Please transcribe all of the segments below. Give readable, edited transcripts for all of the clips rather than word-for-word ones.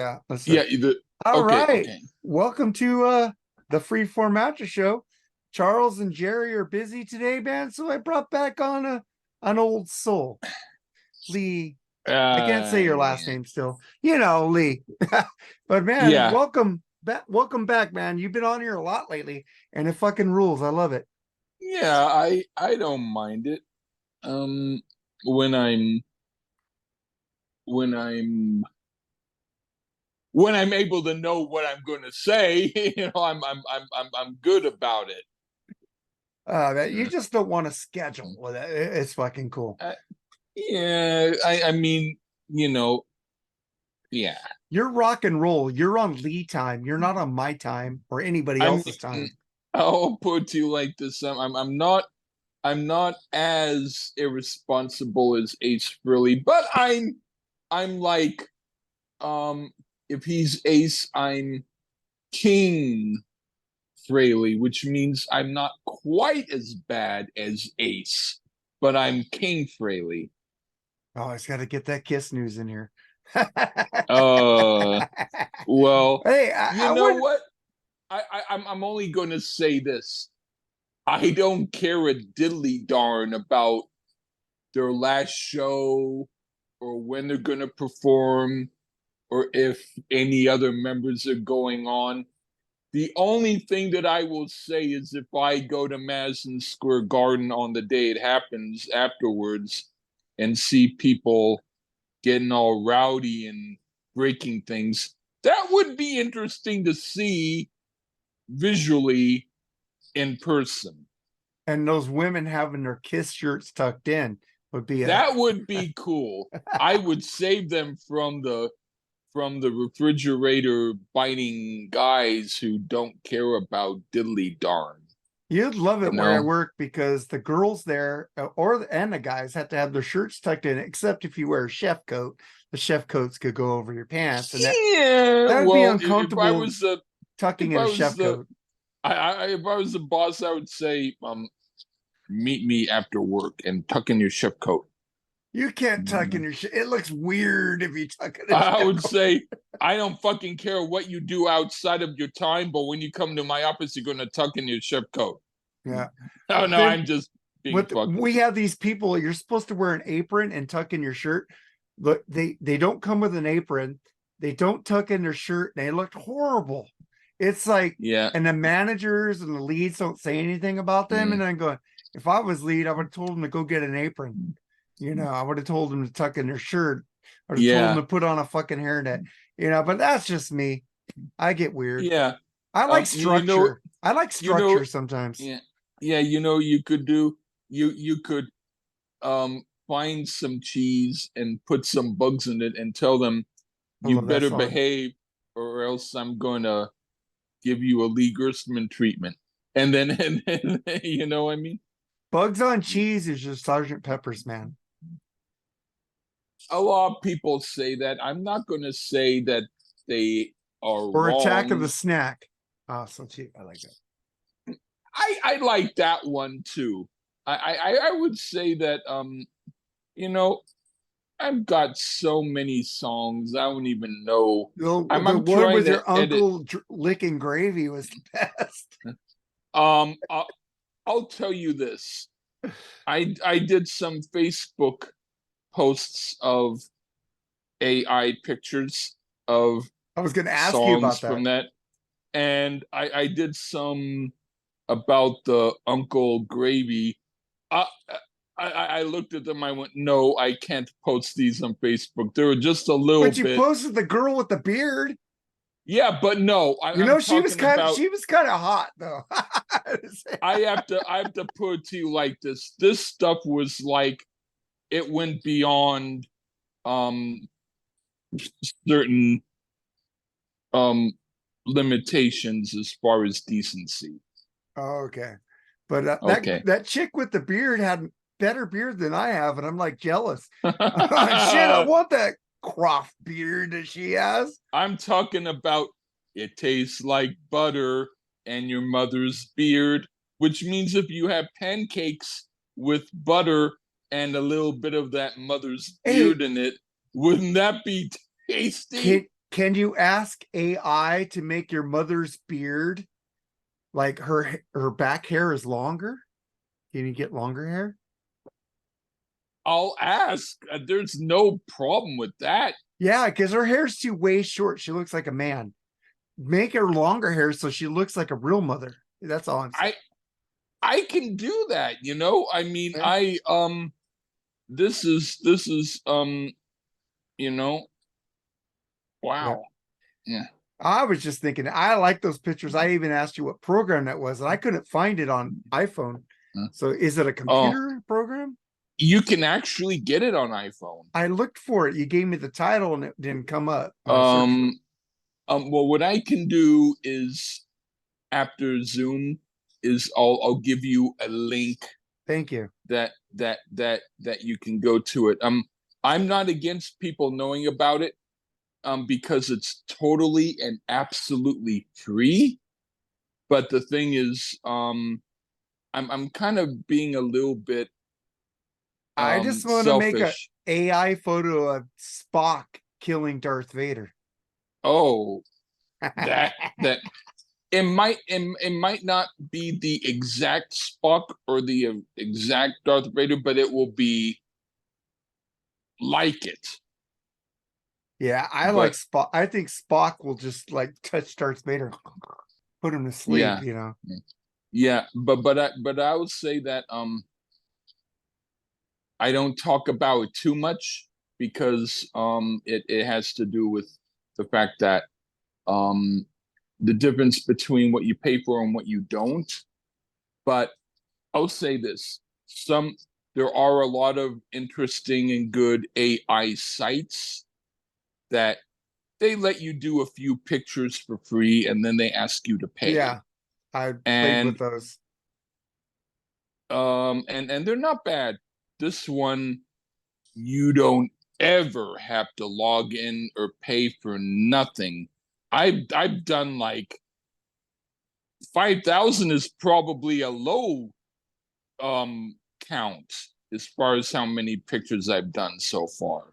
Yeah. Let's Yeah. All Okay. right. Okay. Welcome to the Freeform Mattress Show. Charles and Jerry are busy today, man. So I brought back on an old soul. Lee. I can't say your last Yeah. name still. Lee. But man, Yeah. welcome back, man. You've been on here a lot lately, and it fucking rules. I love it. Yeah. I don't mind it. When I'm when I'm when I'm able to know what I'm going to say, I'm good about it. That you just don't want to schedule with it. It's fucking cool. Uh, yeah. I mean, you know. Yeah. You're rock and roll. You're on Lee time. You're not on my time or anybody I'm. else's time. I'll put it to you like this. I'm not as irresponsible as Ace Frehley, but I'm like if he's Ace, I'm King Fraley, which means I'm not quite as bad as Ace, but I'm King Fraley. Oh, I just got to get that kiss news in here. Uh well, Hey, you I know would. what? I'm only gonna say this. I don't care a diddly darn about their last show or when they're gonna perform or if any other members are going on. The only thing that I will say is if I go to Madison Square Garden on the day it happens afterwards and see people getting all rowdy and breaking things, that would be interesting to see visually in person. And those women having their kiss shirts tucked in would be a. That would be cool. I would save them from the refrigerator biting guys who don't care about diddly darn. You'd love You it where I know? work because the girls there and the guys have to have their shirts tucked in, except if you wear a chef coat. The chef coats could go over your pants, and Yeah. that would be Well, if I uncomfortable was the tucking if in I a was chef the coat. if I was the boss, I would say, meet me after work and tuck in your chef coat. You can't tuck in your shit. It looks weird if you tuck in a I chef would coat. say, I don't fucking care what you do outside of your time, but when you come to my office, you're gonna tuck in your chef coat. Yeah. Oh no, Then I'm just being what fucking. we have these people, you're supposed to wear an apron and tuck in your shirt. Look, they don't come with an apron. They don't tuck in their shirt. They look horrible. It's like, Yeah. and the managers and the leads don't say anything about them. Mm, And I'm going, if I was lead, I would have told them to go get an apron. I would have told them to tuck in their shirt. I would have told them yeah. to put on a fucking hairnet. But that's just me. I get weird. Yeah. I like You know, structure. I like you know, structure sometimes. yeah, yeah. You could do. You could find some cheese and put some bugs in it and tell them I you love that better song. behave or else I'm gonna give you a Lee Gerstmann treatment. And then and you know what I mean? Bugs on cheese is just Sergeant Pepper's, man. A lot of people say that. I'm not gonna say that they are Or Attack of the wrong. Snack. Oh, so cheap. I like that. I like that one too. I would say that you know I've got so many songs I don't even know. The I'm one trying with to your edit. uncle licking gravy was the best. Um, I'll, I'll tell you this. I did some Facebook posts of AI pictures of I was going to ask you songs about that. from that, and I did some about the Uncle Gravy. I, I looked at them. I went, no, I can't post these on Facebook. They were just a little But you bit. posted the girl with the beard. Yeah, but no, I'm She was talking kind of about. she was kind of hot though. I have to put it to you like this. This stuff was like it went beyond um certain um limitations as far as decency. Oh, okay. But Okay. that chick with the beard had better beard than I have, and I'm like jealous. Shit, I want that Croft beard that she has. I'm talking about it tastes like butter and your mother's beard, which means if you have pancakes with butter and a little bit of that mother's Hey, beard in it, wouldn't that be can tasty? Can you ask AI to make your mother's beard like her back hair is longer? Can you get longer hair? I'll ask. There's no problem with that. Yeah, because her hair's too way short. She looks like a man. Make her longer hair so she looks like a real mother. That's all I'm saying. I can do that, you know. I mean, Yeah. this is you know, Yeah. wow. Yeah. I was just thinking, I like those pictures. I even asked you what program that was, and I couldn't find it on iPhone. So is it a Oh, computer program? you can actually get it on iPhone. I looked for it. You gave me the title and it didn't come up when I searched for it. Well, what I can do is after Zoom is I'll give you a link Thank you. that you can go to it. I'm not against people knowing about it, because it's totally and absolutely free. But the thing is, I'm kind of being a little bit I just want to make a selfish. AI photo of Spock killing Darth Vader. Oh, that it might not be the exact Spock or the exact Darth Vader, but it will be like it. Yeah, I like But Spock. I think Spock will just like touch Darth Vader, put him to sleep, yeah, you know. yeah, but I would say that I don't talk about it too much because it has to do with the fact that um the difference between what you pay for and what you don't. But I'll say this: there are a lot of interesting and good AI sites that they let you do a few pictures for free and then they ask you to pay. Yeah, I played with And those. and they're not bad. This one you don't ever have to log in or pay for nothing. I've done like 5,000 is probably a low count as far as how many pictures I've done so far. Well,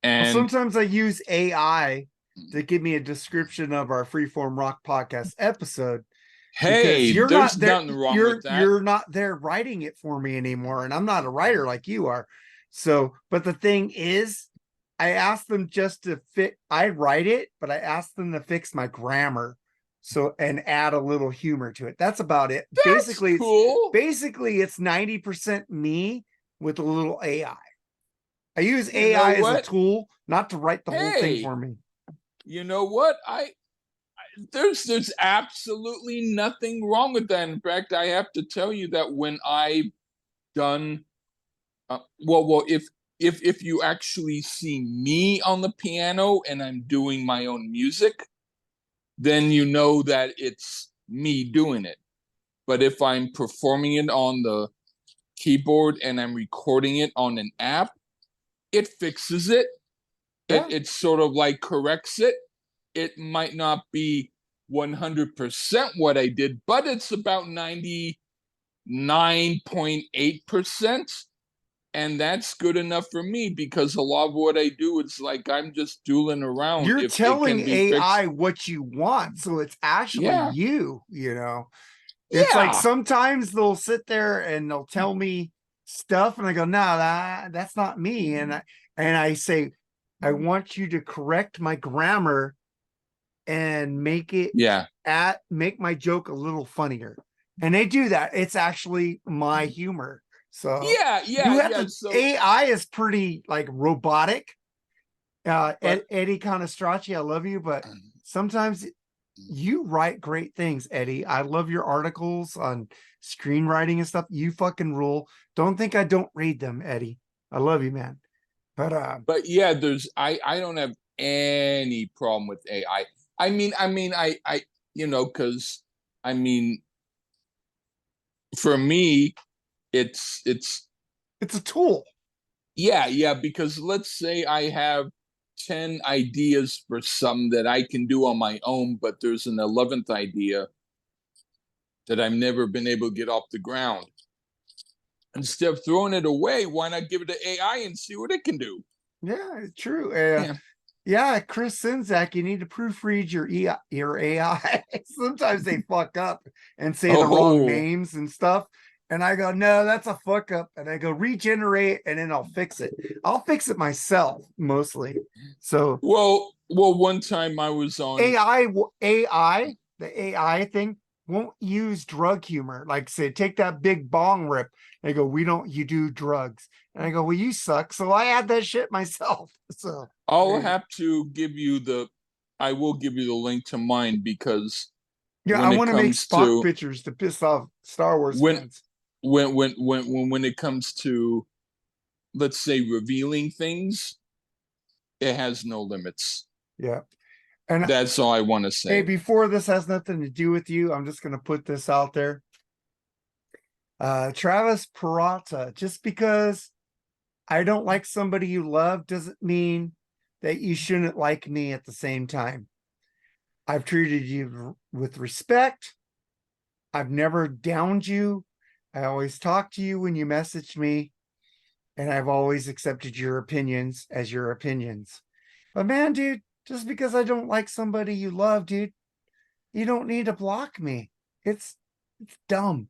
And sometimes I use AI to give me a description of our Freeform Rock podcast episode because hey, you're there's not there. nothing wrong with that. You're not there writing it for me anymore, and I'm not a writer like you are. So, but the thing is, I asked them just to fit. I write it, but I asked them to fix my grammar, so and add a little humor to it. That's about it. That's cool. Basically it's 90% me with a little AI. I use You know AI as a what? tool, not to write the whole thing Hey, for me. you know what? There's absolutely nothing wrong with that. In fact, I have to tell you that when I've done if you actually see me on the piano and I'm doing my own music, then you know that it's me doing it. But if I'm performing it on the keyboard and I'm recording it on an app, it fixes it. Yeah. It sort of like corrects it. It might not be 100% what I did, but it's about 99.8%. And that's good enough for me because a lot of what I do is like I'm just dooling around You're if it telling can be fixed. AI what you want. So it's actually Yeah. you, you know. It's like Yeah. sometimes they'll sit there and they'll tell me stuff and I go, no, that's not me. And I say, I want you to correct my grammar and Yeah. make my joke a little funnier. And they do that. It's actually my humor. So Yeah. you Yeah. have Yeah. to So AI is pretty like robotic. but Eddie Conestrachi, I love you, but sometimes you write great things, Eddie. I love your articles on screenwriting and stuff. You fucking rule. Don't think I don't read them, Eddie. I love you, man. but yeah, I don't have any problem with AI. I you know, because I mean for me it's it's a tool. yeah, because let's say I have 10 ideas for something that I can do on my own, but there's an 11th idea that I've never been able to get off the ground. Instead of throwing it away, why not give it to AI and see what it can do? Yeah, it's true. Yeah. Yeah, Chris Sinzak, you need to proofread your AI. Sometimes they fuck up and say the wrong Oh, names and stuff. And I go, no, that's a fuck up. And I go, regenerate, and then I'll fix it. I'll fix it myself mostly. So well, one time I was on. The AI thing won't use drug humor. Like say, take that big bong rip. They go, we don't, you do drugs. And I go, well, you suck. So I add that shit myself. So I'll have to give you the. I will give you the link to mine because yeah, I when it want to make comes Spock to pictures to piss off Star Wars when fans. when it comes to, let's say, revealing things, it has no limits. Yeah. And That's all I want to hey, say. before this has nothing to do with you, I'm just gonna put this out there. Travis Peralta, just because I don't like somebody you love doesn't mean that you shouldn't like me at the same time. I've treated you with respect. I've never downed you. I always talk to you when you message me, and I've always accepted your opinions as your opinions. But man, dude, just because I don't like somebody you love, dude, you don't need to block me. It's dumb.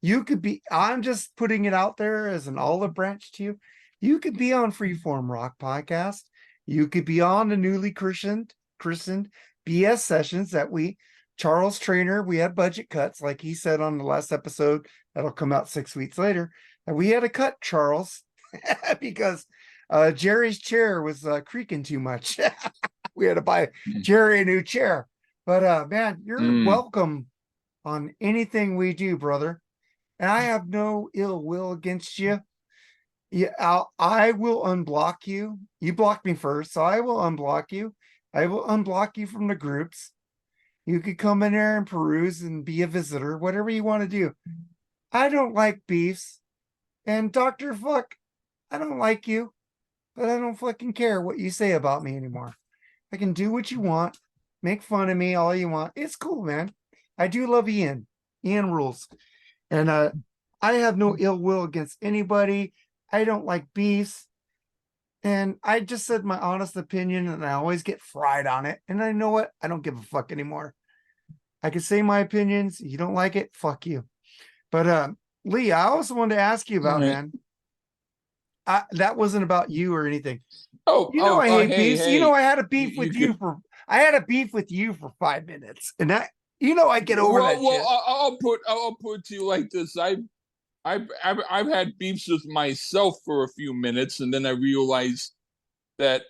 You could be, I'm just putting it out there as an olive branch to you. You could be on Freeform Rock Podcast. You could be on the newly christened BS sessions that Charles Trainer, we had budget cuts, like he said on the last episode, that'll come out 6 weeks later. And we had to cut Charles because Jerry's chair was creaking too much. We had to buy Jerry a new chair. But man, you're Mm. welcome on anything we do, brother. And I have no ill will against you. Yeah, I will unblock you. You blocked me first, so I will unblock you. I will unblock you from the groups. You could come in there and peruse and be a visitor, whatever you want to do. I don't like beefs. And Dr. Fuck, I don't like you, but I don't fucking care what you say about me anymore. I can do what you want, make fun of me all you want. It's cool, man. I do love Ian. Ian rules. And I have no ill will against anybody. I don't like beefs. And I just said my honest opinion, and I always get fried on it. And I know what? I don't give a fuck anymore. I can say my opinions. You don't like it, fuck you. But Lee, I also wanted to ask you All about, right. man. That wasn't about you or anything. Oh, You know I hate hey, beefs. You know hey. I had a You, beef you with could. you for I had a beef with you for 5 minutes, and that I get over that Well, shit. I'll put it to you like this. I've had beefs with myself for a few minutes, and then I realized that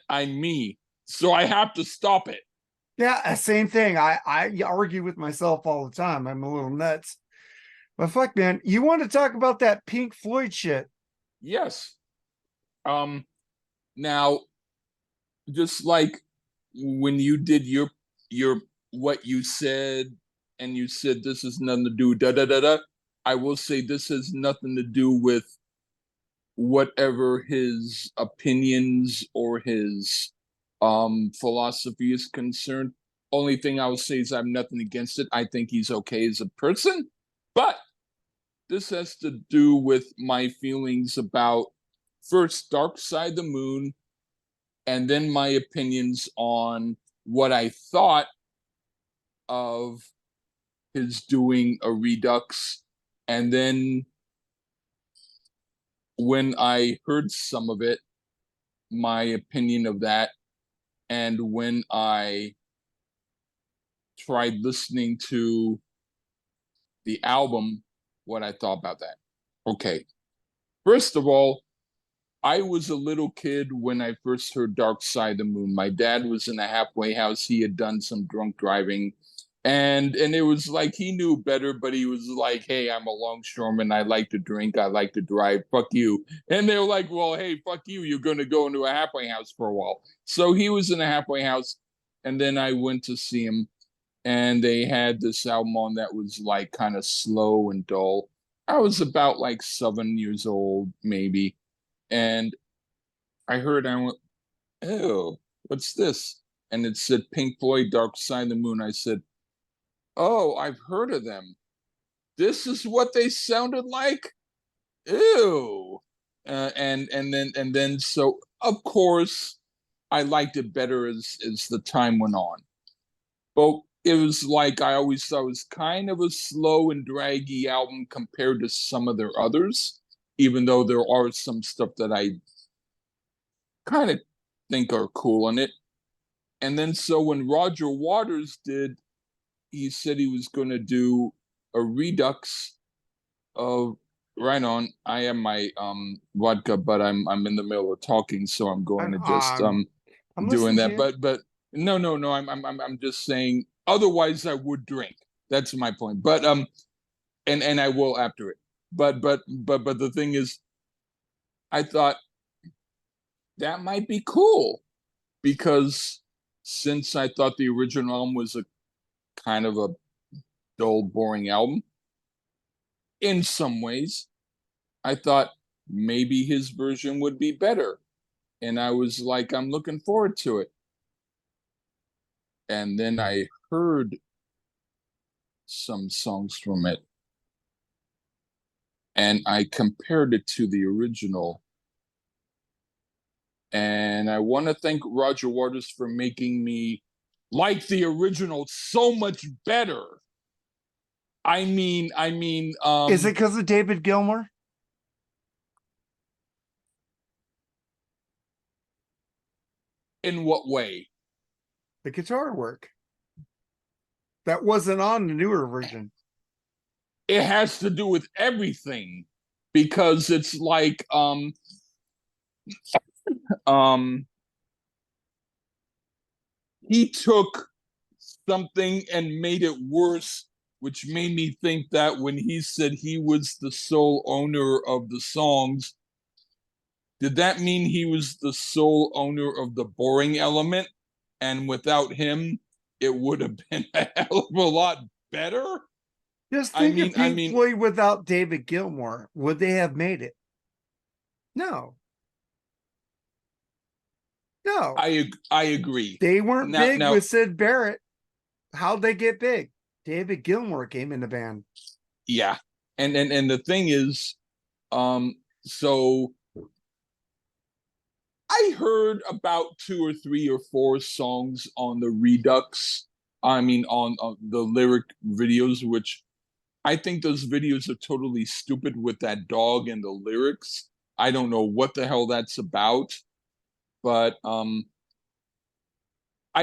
I'm me, so I have to stop it. Yeah, same thing. I argue with myself all the time. I'm a little nuts. But fuck, man, you want to talk about that Pink Floyd shit? Yes. Um. Now, just like when you did your what you said, and you said this has nothing to do da da da da. I will say this has nothing to do with whatever his opinions or his philosophy is concerned. Only thing I will say is I have nothing against it. I think he's okay as a person, but this has to do with my feelings about first Dark Side of the Moon, and then my opinions on what I thought of his doing a Redux, and then when I heard some of it, my opinion of that, and when I tried listening to the album, what I thought about that. Okay. First of all, I was a little kid when I first heard Dark Side of the Moon. My dad was in a halfway house. He had done some drunk driving. And it was like he knew better, but he was like, "Hey, I'm a longshoreman. I like to drink. I like to drive. Fuck you." And they were like, "Well, hey, fuck you. You're going to go into a halfway house for a while." So he was in a halfway house, and then I went to see him, and they had this album on that was like kind of slow and dull. I was about like 7 years old, maybe, and I went, "Ew, what's this?" And it said Pink Floyd, Dark Side of the Moon. I said, "Oh, I've heard of them. This is what they sounded like? Ew." And then so of course I liked it better as the time went on. But it was like I always thought it was kind of a slow and draggy album compared to some of their others, even though there are some stuff that I kind of think are cool on it. And then so when Roger Waters did, he said he was going to do a Redux of right on. I have my vodka, but I'm in the middle of talking, so I'm going to just I'm doing listening to that. you. But no, I'm just saying. Otherwise, I would drink. That's my point. But and I will after it. But the thing is, I thought that might be cool because since I thought the original album was a kind of a dull, boring album, in some ways, I thought maybe his version would be better. And I was like, I'm looking forward to it. And then I heard some songs from it and I compared it to the original. And I want to thank Roger Waters for making me like the original so much better. Is it because of David Gilmour? In what way? The guitar work. That wasn't on the newer version. It has to do with everything because it's like he took something and made it worse, which made me think that when he said he was the sole owner of the songs, did that mean he was the sole owner of the boring element? And without him, it would have been a hell of a lot better. Just think of Pink Floyd without David Gilmour. Would they have made it? No. No. I agree. They weren't big with Syd Barrett. How'd they get big? David Gilmour came in the band. Yeah. And the thing is, so I heard about 2 or 3 or 4 songs on the Redux. On the lyric videos, which I think those videos are totally stupid with that dog and the lyrics. I don't know what the hell that's about, but I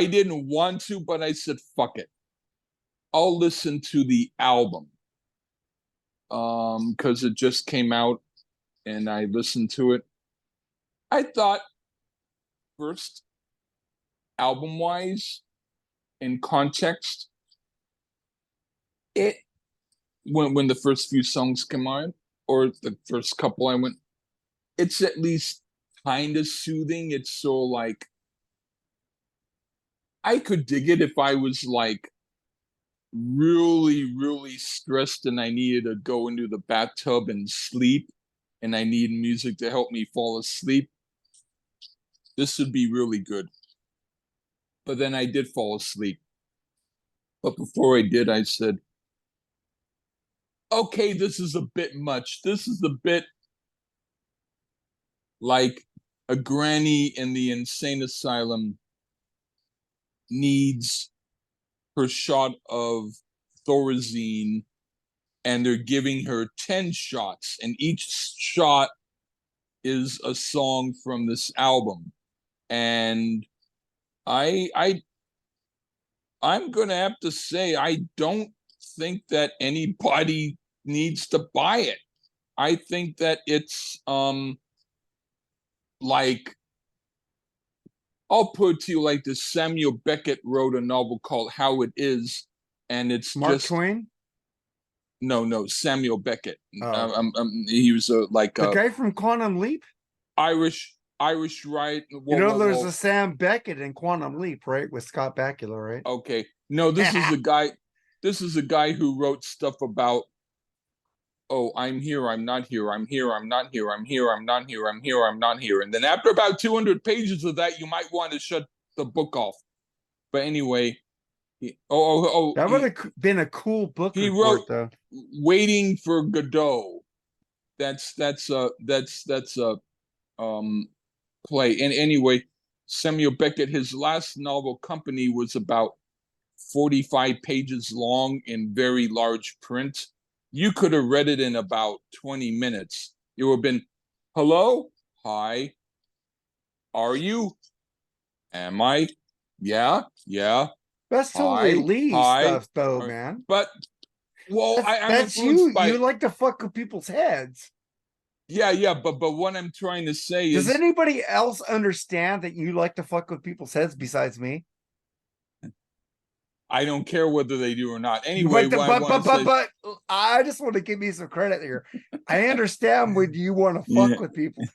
didn't want to, but I said, fuck it. I'll listen to the album. Because it just came out and I listened to it. I thought first, album-wise, in context, it when the first few songs come on, or the first couple I went, it's at least kind of soothing. It's so like I could dig it if I was like really, really stressed and I needed to go into the bathtub and sleep and I need music to help me fall asleep. This would be really good. But then I did fall asleep. But before I did, I said, okay, this is a bit much. This is a bit like a granny in the insane asylum needs her shot of Thorazine and they're giving her 10 shots and each shot is a song from this album. And I'm gonna have to say I don't think that anybody needs to buy it. I think that it's like I'll put it to you like this. Samuel Beckett wrote a novel called How It Is, and it's Mark Twain? No, Samuel Beckett. He was the guy from Quantum Leap? Irish right? There's a Sam Beckett in Quantum Leap, right? With Scott Bakula, right? Okay. No, this is a guy. This is a guy who wrote stuff about, oh, I'm here, I'm not here, I'm here, I'm not here, I'm here, I'm not here, I'm here, I'm not here. And then after about 200 pages of that, you might want to shut the book off. But anyway, that would have been a cool book. He wrote though. Waiting for Godot. That's a play. And anyway, Samuel Beckett, his last novel, Company, was about 45 pages long in very large print. You could have read it in about 20 minutes. It would have been, hello, hi, are you, am I, yeah, That's totally hi, Lee hi. stuff, though, man. But, well, I'm That's you. influenced by, You like to fuck with people's heads. yeah, but what I'm trying to say Does is, anybody else understand that you like to fuck with people's heads besides me? I don't care whether they do or not. Anyway, But what I want to say, but I just want to give you some credit here. I understand when you want to fuck yeah, with people.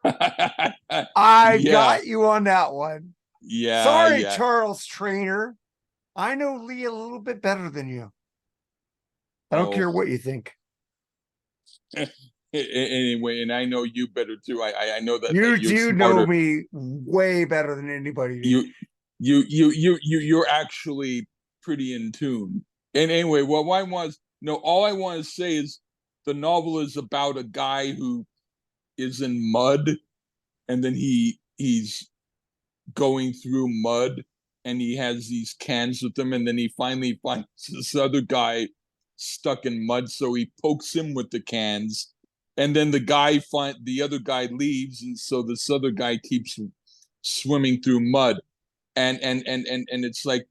I yeah, got you on that one. yeah, Sorry, yeah. Charles Trainer. I know Lee a little bit better than you. I don't Oh, care what you think. anyway, and I know you better too. I know that You you're do know smarter. me way better than anybody. You you're actually pretty in tune. And anyway, what I was no, all I want to say is the novel is about a guy who is in mud, and then he's going through mud, and he has these cans with him, and then he finally finds this other guy stuck in mud, so he pokes him with the cans, and then the other guy leaves, and so this other guy keeps swimming through mud, and it's like,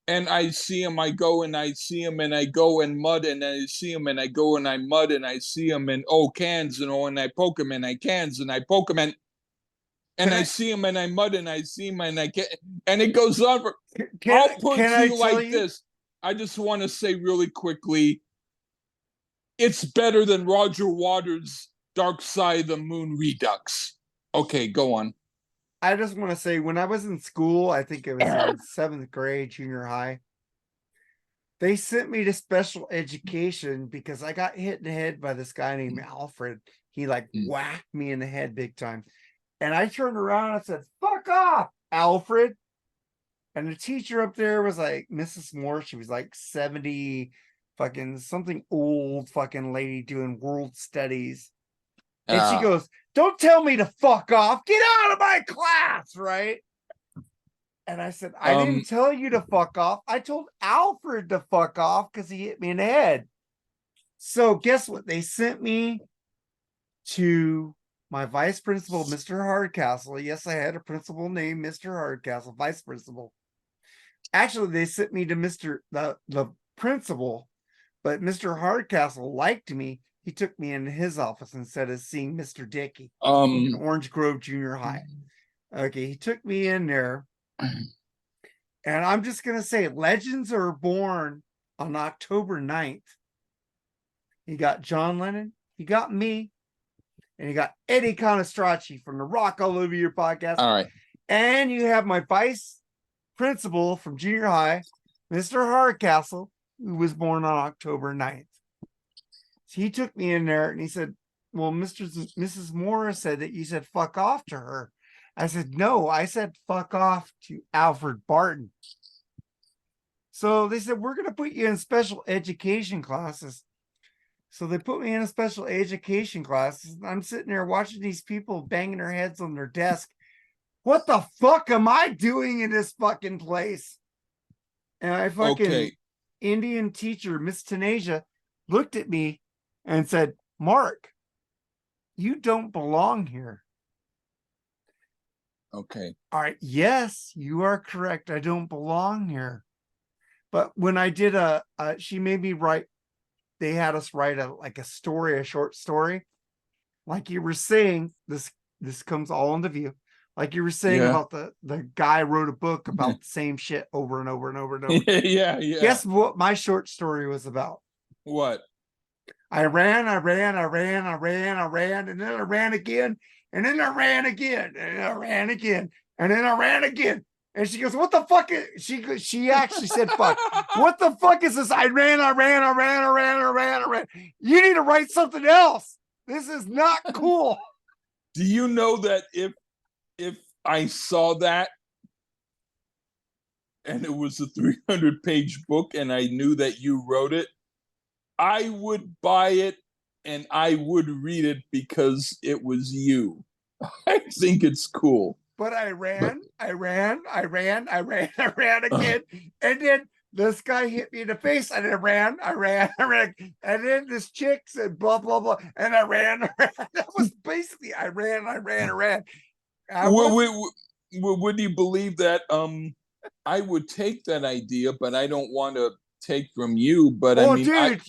and I see him, I go and I see him, and I go and mud, and I see him, and I go and I mud, and I see him, and oh, cans, and I poke him, and I cans, and I poke him, and I see him, and I mud, and I see him, and I can't, and it goes on for. I'll put it can to I you tell like you? this. I just want to say really quickly, it's better than Roger Waters' Dark Side of the Moon Redux. Okay, go on. I just want to say when I was in school, I think it was in 7th grade, junior high, they sent me to special education because I got hit in the head by this guy named Alfred. He like whacked me in the head big time. And I turned around and said, fuck off, Alfred. And the teacher up there was like Mrs. Moore. She was like 70, fucking something old fucking lady doing world studies. And she goes, don't tell me to fuck off. Get out of my class, right? And I said, I didn't tell you to fuck off. I told Alfred to fuck off because he hit me in the head. So guess what? They sent me to my vice principal, Mr. Hardcastle. Yes, I had a principal named Mr. Hardcastle, vice principal. Actually, they sent me to the principal, but Mr. Hardcastle liked me. He took me into his office instead of seeing Mr. Dickey in Orange Grove Junior High. Okay, he took me in there. And I'm just going to say, legends are born on October 9th. You got John Lennon, you got me, and you got Eddie Conestracci from the Rock All Over Your podcast. All right. And you have my vice principal from junior high, Mr. Hardcastle, who was born on October 9th. So he took me in there and he said, well, Mrs. Morris said that you said fuck off to her. I said, no, I said fuck off to Alfred Barton. So they said, we're going to put you in special education classes. So they put me in a special education class. I'm sitting there watching these people banging their heads on their desk. What the fuck am I doing in this fucking place? And I fucking Indian teacher, Miss Tanasia, looked at me and said, Mark, you don't belong here. Okay. All right. Yes, you are correct. I don't belong here. But when I did she made me write, they had us write a story, a short story. Like you were saying, this comes all into view. Like you were saying about the guy wrote a book about the same shit over and over and over and over. Yeah. Guess what my short story was about? What? I ran, and then I ran again, and then I ran again, and then I ran again, and then I ran again. And she goes, what the fuck is she actually said fuck. What the fuck is this? I ran. You need to write something else. This is not cool. Do you know that if I saw that and it was a 300-page book and I knew that you wrote it, I would buy it and I would read it because it was you. I think it's cool. but I But ran again. And then this guy hit me in the face, and I ran. And then this chick said blah, blah, blah. And I ran. That was basically, I ran. I was would you believe that I would take that idea, but I don't want to take from you. But I oh, mean,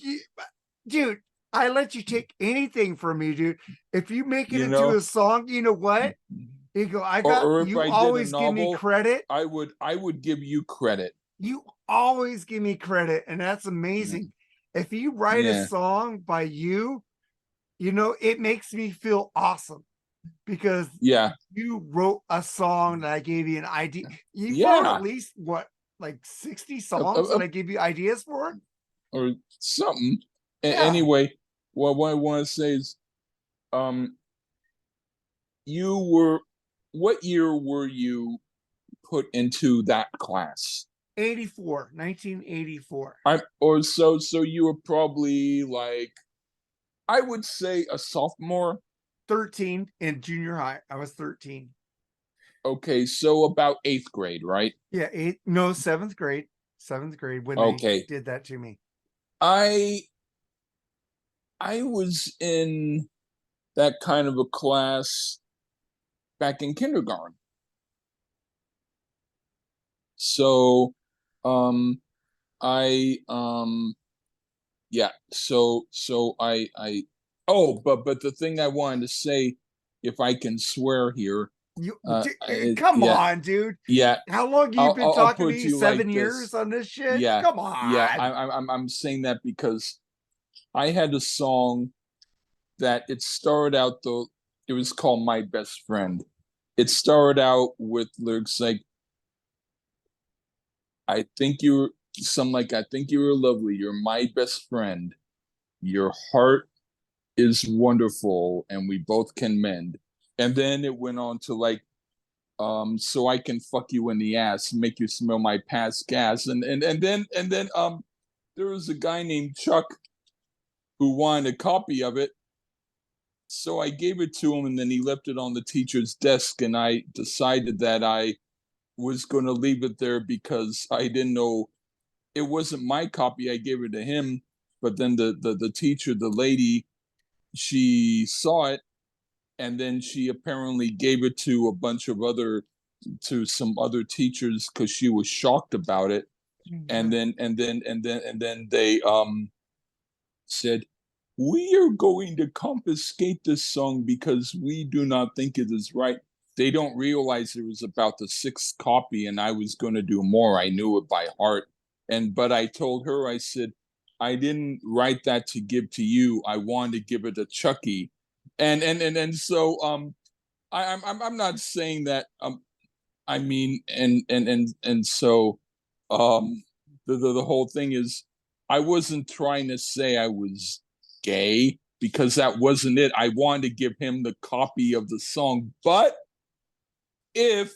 dude, I let you take anything from me, dude. If you make it you into know, a song, you know what? You go, or if you I did a always give me novel, credit. I would give you credit. You always give me credit, and that's amazing. If you write a Yeah, song by you, you know, it makes me feel awesome because yeah, you wrote a song that I gave you an idea. You wrote at yeah, least what, like 60 uh, songs uh, that uh, I gave you ideas for? or something. Yeah. Anyway, what I want to say is, um, you were, what year were you put into that class? 1984. I or so you were probably like, I would say a sophomore. 13 in junior high. I was 13. Okay, so about eighth grade, right? Yeah, no, seventh grade. Seventh grade when they Okay. did that to me. I I was in that kind of a class back in kindergarten. So I yeah, so I oh, but the thing I wanted to say, if I can swear here, Come yeah, on, dude. yeah, How long have you been I'll talking to put me? you like 7 years this. on this shit? Yeah, Come yeah, on. I'm saying that because I had a song that it started out though, it was called My Best Friend. It started out with lyrics like, I think you're something like, I think you were lovely, you're my best friend, your heart is wonderful and we both can mend. And then it went on to like, so I can fuck you in the ass, make you smell my past gas. And then there was a guy named Chuck who wanted a copy of it. So I gave it to him and then he left it on the teacher's desk. And I decided that I was going to leave it there because I didn't know it wasn't my copy. I gave it to him. But then the teacher, the lady, she saw it and then she apparently gave it to a bunch of other to some other teachers because she was shocked about it. And then they said, we are going to confiscate this song because we do not think it is right. They don't realize it was about the sixth copy and I was going to do more. I knew it by heart. But I told her, I said, I didn't write that to give to you. I wanted to give it to Chucky. And so I'm not saying that I mean, and so the whole thing is, I wasn't trying to say I was gay because that wasn't it. I wanted to give him the copy of the song, but if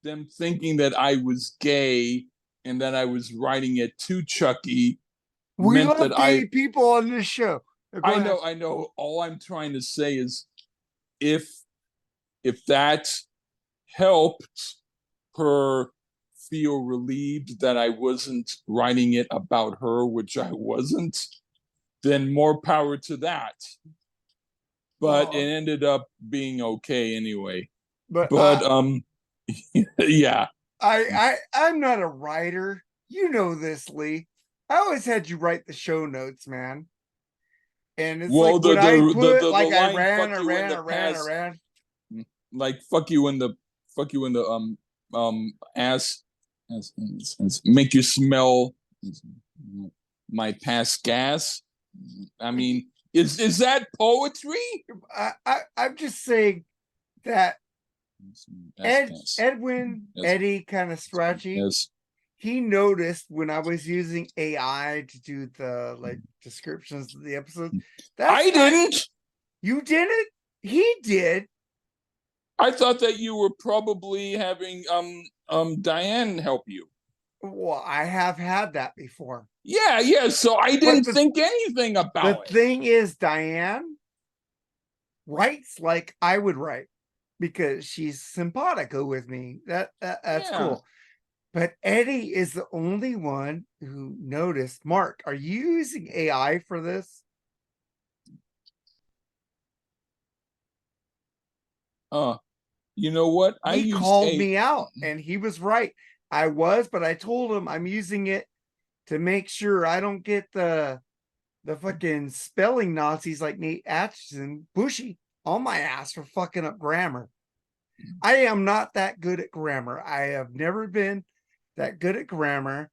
them thinking that I was gay and that I was writing it to Chucky We meant love that gay people on this show. Go ahead. I know. All I'm trying to say is, if that helped her feel relieved that I wasn't writing it about her, which I wasn't, then more power to that. But it Well, ended up being okay anyway. but But yeah. I'm not a writer. You know this, Lee. I always had you write the show notes, man. And it's like Well, when I put the like line "fuck you in the I past," ran. like fuck you in the ass, make you smell my past gas. I mean, is that poetry? I'm just saying that Yes. Yes. Eddie kind of scratchy. Yes. He noticed when I was using AI to do the like descriptions of the episodes. That's I not didn't. You did it. He did. I thought that you were probably having Diane help you. Well, I have had that before. Yeah, yeah. So I But didn't think anything the about it. thing is, Diane writes like I would write. because she's simpatico with me. That's Yeah. cool. But Eddie is the only one who noticed. Mark, are you using AI for this? You know what? I He use called a me out and he was right. I was, but I told him I'm using it to make sure I don't get the fucking spelling Nazis like Nate Atchison, Bushy, on my ass for fucking up grammar. I am not that good at grammar. I have never been that good at grammar.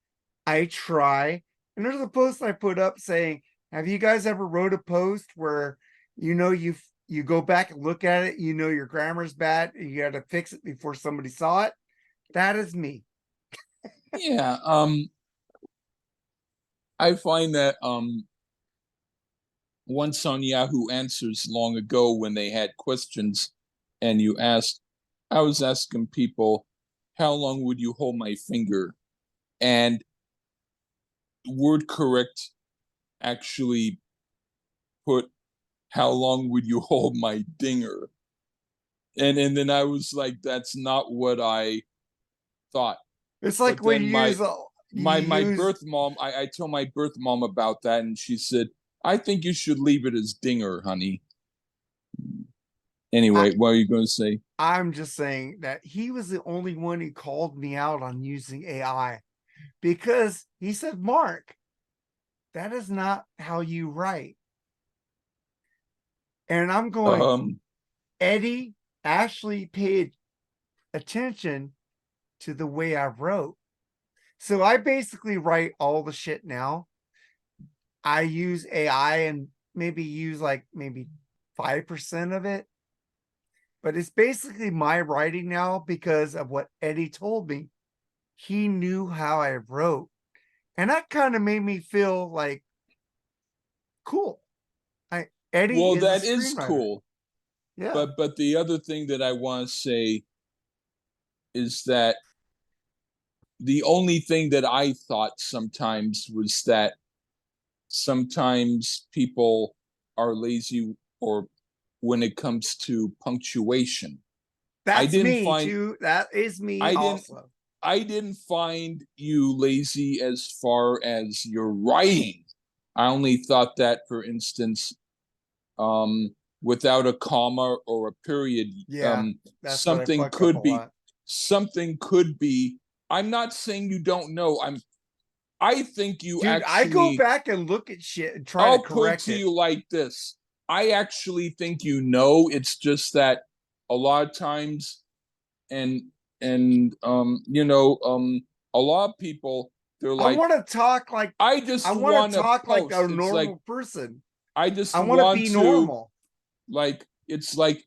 I try. And there's a post I put up saying, have you guys ever wrote a post where you go back and look at it, your grammar's bad, and you got to fix it before somebody saw it? That is me. Yeah. I find that once on Yahoo Answers long ago when they had questions and you asked, I was asking people, how long would you hold my finger? And word correct actually put, how long would you hold my dinger? And then I was like, that's not what I thought. It's like But when then you my use birth mom, I told my birth mom about that, and she said, I think you should leave it as dinger, honey. Anyway, what are you going to say? I'm just saying that he was the only one who called me out on using AI because he said, Mark, that is not how you write. And I'm going, Eddie actually paid attention to the way I wrote. So I basically write all the shit now. I use AI and maybe use like maybe 5% of it. But it's basically my writing now because of what Eddie told me. He knew how I wrote. And that kind of made me feel like cool. Eddie well, is a that is screenwriter. cool. Yeah. But the other thing that I want to say is that the only thing that I thought sometimes was that sometimes people are lazy or when it comes to punctuation. I That's didn't me find too. That is me I didn't also. I didn't find you lazy as far as your writing. I only thought that, for instance, without a comma or a period, Yeah, that's what I something fuck up a could be lot. something could be. I'm not saying you don't know. I think you Dude, I go actually. back and look at shit and try to I'll put it correct to it. you like this. I actually think you know. It's just that a lot of times, and a lot of people, they're I like, want to talk like I just I want want to to talk like a post. It's like normal person. I just I want to want be to, normal. like, it's like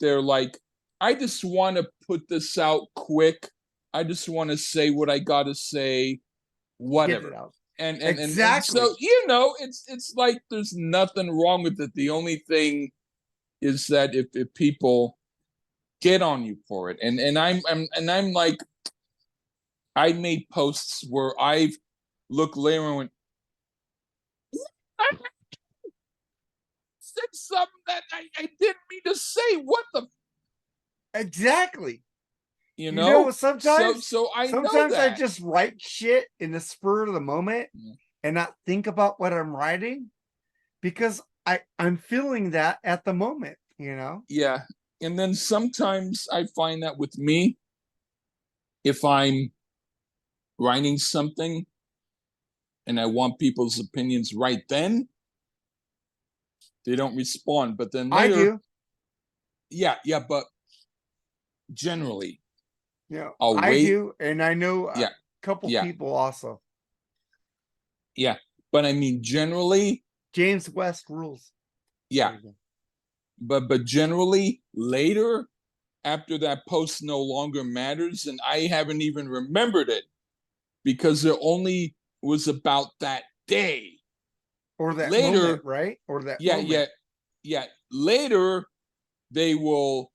they're like, I just want to put this out quick. I just want to say what I gotta say, Get it whatever. out. And Exactly. so it's like there's nothing wrong with it. The only thing is that if people get on you for it, and I'm like, I made posts where I've looked later and went, I said something that I didn't mean to say. What the, Exactly. you You know, know? So sometimes so I know sometimes I that. just write shit in the spur of the moment and not think about what I'm writing because I'm feeling that at the moment. Yeah. And then sometimes I find that with me, if I'm writing something and I want people's opinions right then, they don't respond. But then I later, do. yeah, but generally, I'll I wait. do, and I know a Yeah, couple yeah, people also. yeah. But I mean, generally, James West rules. yeah. But generally, later, after that post no longer matters, and I haven't even remembered it because it only was about that day. Or that moment, Later, right? Or that yeah, moment. yeah, yeah. Later, they will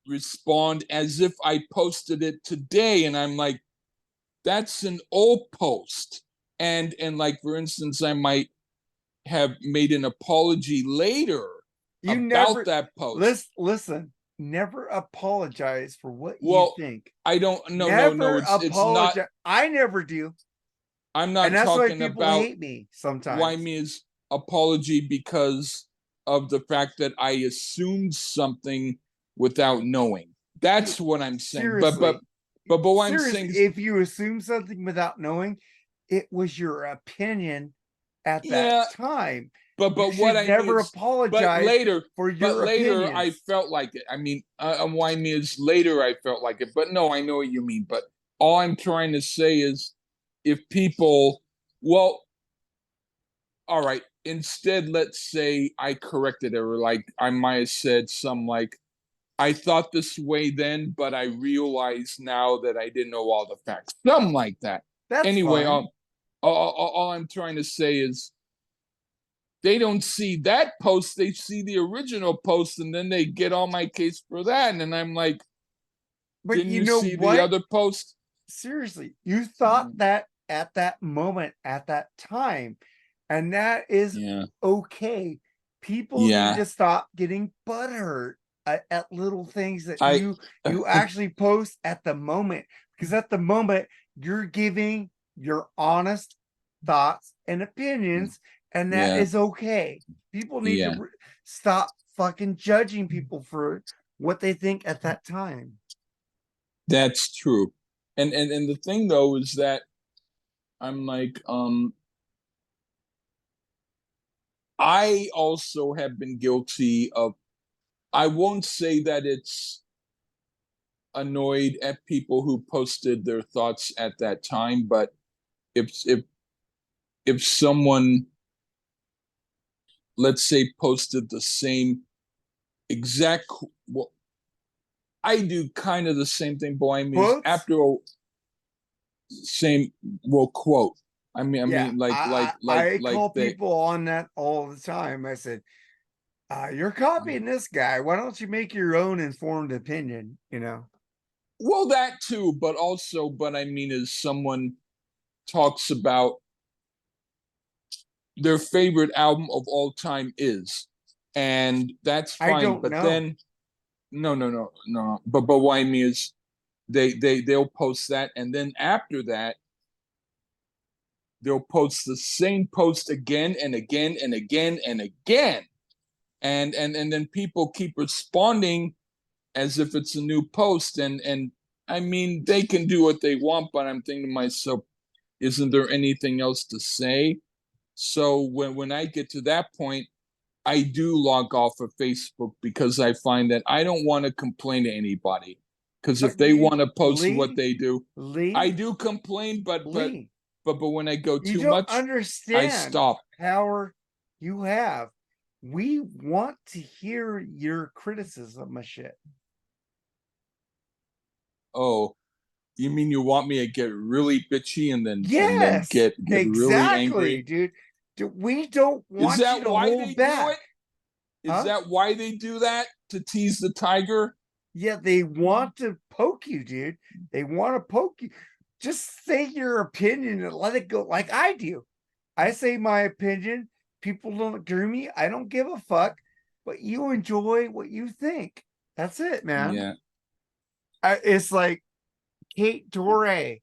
respond as if I posted it today, and I'm like, that's an old post. And like, for instance, I might have made an apology later You about never that post. listen. never apologize for what you Well, think. I don't. No, Never it's not. apologize. I never do. I'm And not that's why talking people about hate me why sometimes. me is apology because of the fact that I assumed something without knowing. That's what I'm saying. Seriously. But what I'm Seriously, saying is, if you assume something without knowing, it was your opinion at that yeah. time. You But what should I mean never is, but apologize later, for your I opinions. felt like it. I mean, why me is later I felt like it. But no, I know what you mean. But all I'm trying to say is, if people, well, all right. Instead, let's say I corrected it, or like I might have said some like I thought this way then, but I realize now that I didn't know all the facts. Something like that. That's Anyway, fine. all I'm trying to say is they don't see that post, they see the original post, and then they get on my case for that. And I'm like, But didn't you you know see the what? other post? Seriously, you thought that at that moment, at that time, and that is Yeah. okay. People need Yeah. to stop getting butthurt at little things that I you actually post at the moment, because at the moment you're giving your honest thoughts and opinions, and that yeah. is okay. People need to Yeah. stop fucking judging people for what they think at that time. That's true. And the thing though is that I'm like, I also have been guilty of, I won't say that it's annoyed at people who posted their thoughts at that time, but if someone, let's say, posted the same exact, well, I do kind of the same thing, but I mean Quotes? after a same, well, quote. I Yeah, mean I like call they, people on that all the time. I said, "You're copying this guy. Why don't you make your own informed opinion?" You know. well, that too, but also, but I mean, as someone talks about their favorite album of all time is, and that's I fine. don't But know. then, no. But what I mean is, they'll post that, and then after that, they'll post the same post again and again and again and again, and then people keep responding as if it's a new post, and I mean they can do what they want, but I'm thinking to myself, isn't there anything else to say? So when I get to that point, I do log off of Facebook because I find that I don't want to complain to anybody. Because if But they you, want to post what Lee, they do, I Lee, do complain, Lee, but when I go you too don't much, I understand stop. the power you have. We want to hear your criticism of shit. Oh, you mean you want me to get really bitchy and then Yes, get really exactly, angry? dude. We don't Is want you that to why they hold do it? back, Is huh? that why they do that? To tease the tiger? Yeah, they want to poke you, dude. They want to poke you. Just say your opinion and let it go like I do. I say my opinion. People don't agree with me. I don't give a fuck. But you enjoy what you think. That's it, man. Yeah. It's like Kate Dore.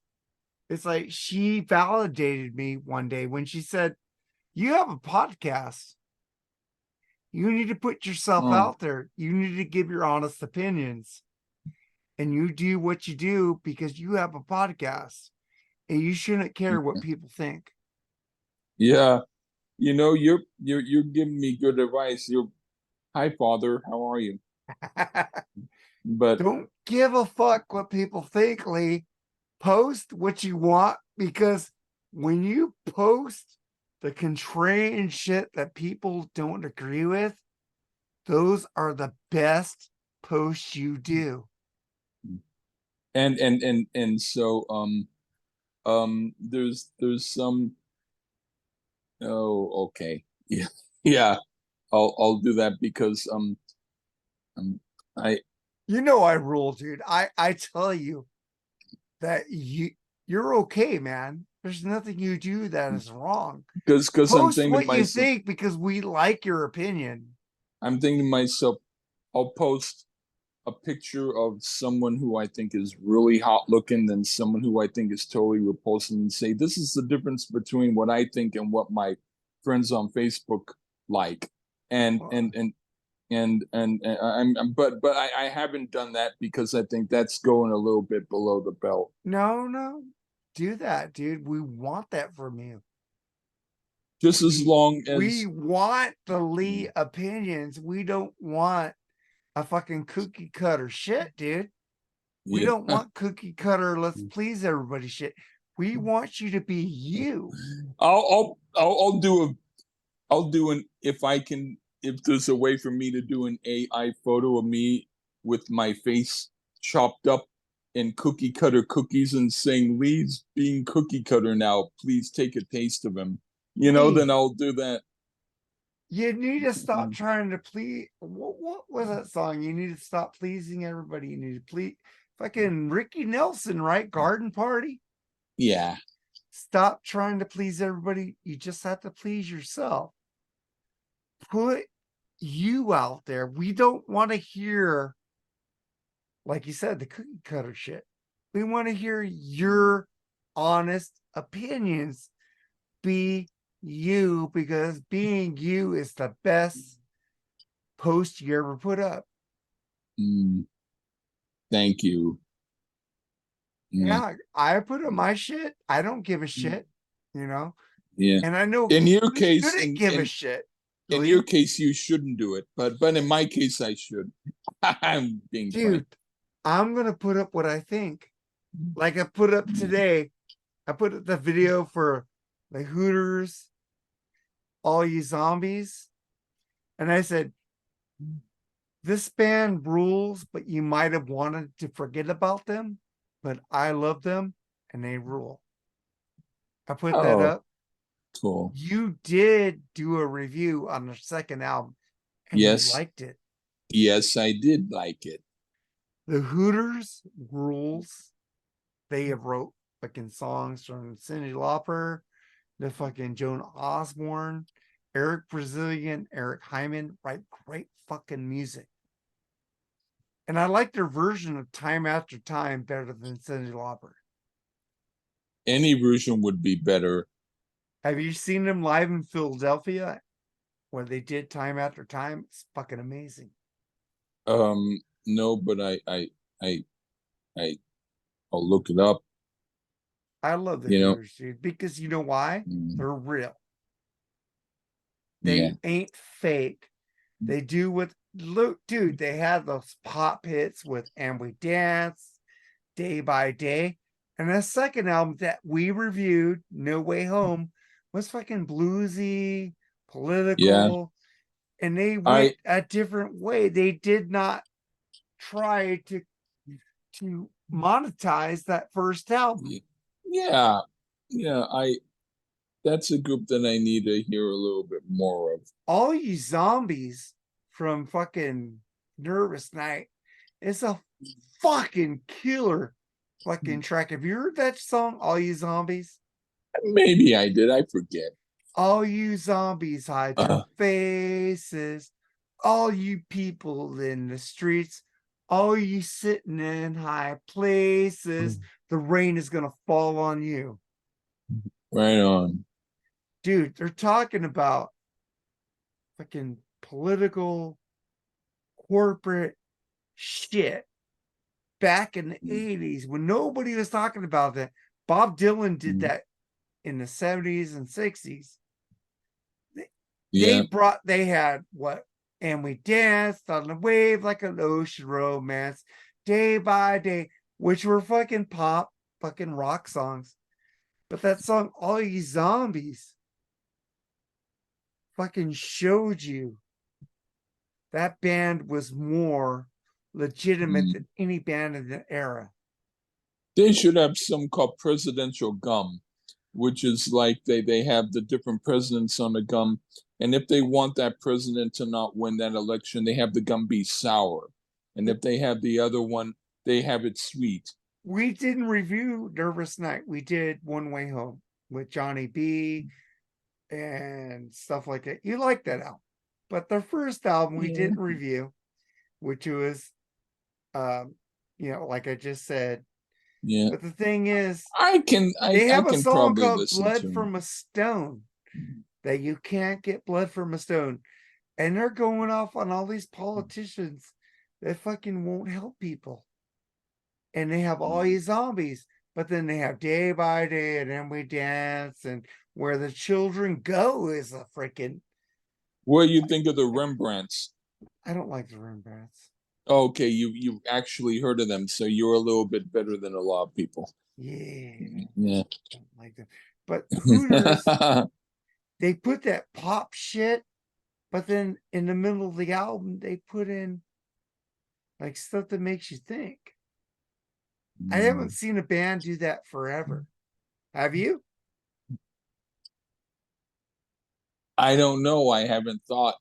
It's like she validated me one day when she said, "You have a podcast. You need to put yourself Oh, out there. You need to give your honest opinions. And you do what you do because you have a podcast and you shouldn't care what people think." yeah. You know, you're giving me good advice. You're hi, father. How are you? But Don't give a fuck what people think, Lee. Post what you want, because when you post the contrarian shit that people don't agree with, those are the best posts you do. and so there's some, oh, okay. Yeah. Yeah. I'll do that because um I You know I rule, dude. I tell you that you're okay, man. There's nothing you do that is wrong. because I'm Post thinking to what you myself, think because we like your opinion. I'll post a picture of someone who I think is really hot looking than someone who I think is totally repulsive and say, this is the difference between what I think and what my friends on Facebook like. And I haven't done that because I think that's going a little bit below the belt. No, do that, dude. We want that from you. Just as long as we want the Lee opinions. We don't want a fucking cookie cutter shit, dude. We don't want cookie cutter, let's please everybody shit. We want you to be you. I'll do an if there's a way for me to do an AI photo of me with my face chopped up in cookie cutter cookies and saying Lee's being cookie cutter now, please take a taste of him. Then I'll do that. You need to stop trying to please. What was that song? You need to stop pleasing everybody. You need to please fucking Ricky Nelson, right? Garden Party. Yeah. Stop trying to please everybody. You just have to please yourself. Put you out there. We don't want to hear, like you said, the cookie cutter shit. We want to hear your honest opinions. Be you, because being you is the best post you ever put up. Thank you. Yeah, I put up my shit. I don't give a shit, Yeah. And I know in your case, give a shit. In your case, you shouldn't do it, but in my case, I should. I'm being dude. I'm gonna put up what I think. Like I put up today, I put up the video for the Hooters, All You Zombies, and I said, this band rules, but you might have wanted to forget about them, but I love them and they rule. I put that up. Cool. You did do a review on the second album and yes, you liked it. Yes, I did like it. The Hooters rules. They have wrote fucking songs from Cyndi Lauper, the fucking Joan Osborne, Eric Brazilian, Eric Hyman, write great fucking music. And I like their version of Time After Time better than Cyndi Lauper. Any version would be better. Have you seen them live in Philadelphia where they did Time After Time? It's fucking amazing. No, but I'll look it up. I love the Hooters, dude, because you know why? They're real. They ain't fake. They do what, look, dude, they had those pop hits with And We Dance, Day by Day. And the second album that we reviewed, No Way Home, was fucking bluesy, political, and they went a different way. They did not try to monetize that first album. That's a group that I need to hear a little bit more of. All You Zombies from fucking Nervous Night is a fucking killer fucking track. Have you heard that song, All You Zombies? Maybe I did. I forget. All you zombies, hide your faces. All you people in the streets. All you sitting in high places. The rain is going to fall on you. Right on. Dude, they're talking about fucking political, corporate shit back in the 80s when nobody was talking about that. Bob Dylan did that in the 70s and 60s. They had what? And We Danced on the Wave Like an Ocean Romance, Day by Day, which were fucking pop, fucking rock songs. But that song, All You Zombies, fucking showed you that band was more legitimate than any band in the era. They should have some called presidential gum, which is like they have the different presidents on the gum. And if they want that president to not win that election, they have the gum be sour. And if they have the other one, they have it sweet. We didn't review Nervous Night. We did One Way Home with Johnny B and stuff like that. You like that album. But the first album we didn't review, which was Like I just said. Yeah. But the thing is, I can I they have a can song probably called listen Blood to him. from a Stone that you can't get blood from a stone. And they're going off on all these politicians that fucking won't help people. And they have all these zombies, but then they have Day by Day and then we dance, and Where the Children Go is a freaking. What do you think of the Rembrandts? I don't like the Rembrandts. Okay, you actually heard of them, so you're a little bit better than a lot of people. Yeah, Yeah. I don't like them. But Hooters, they put that pop shit, but then in the middle of the album, they put in like stuff that makes you think. I haven't seen a band do that forever. Have you? I don't know. I haven't thought.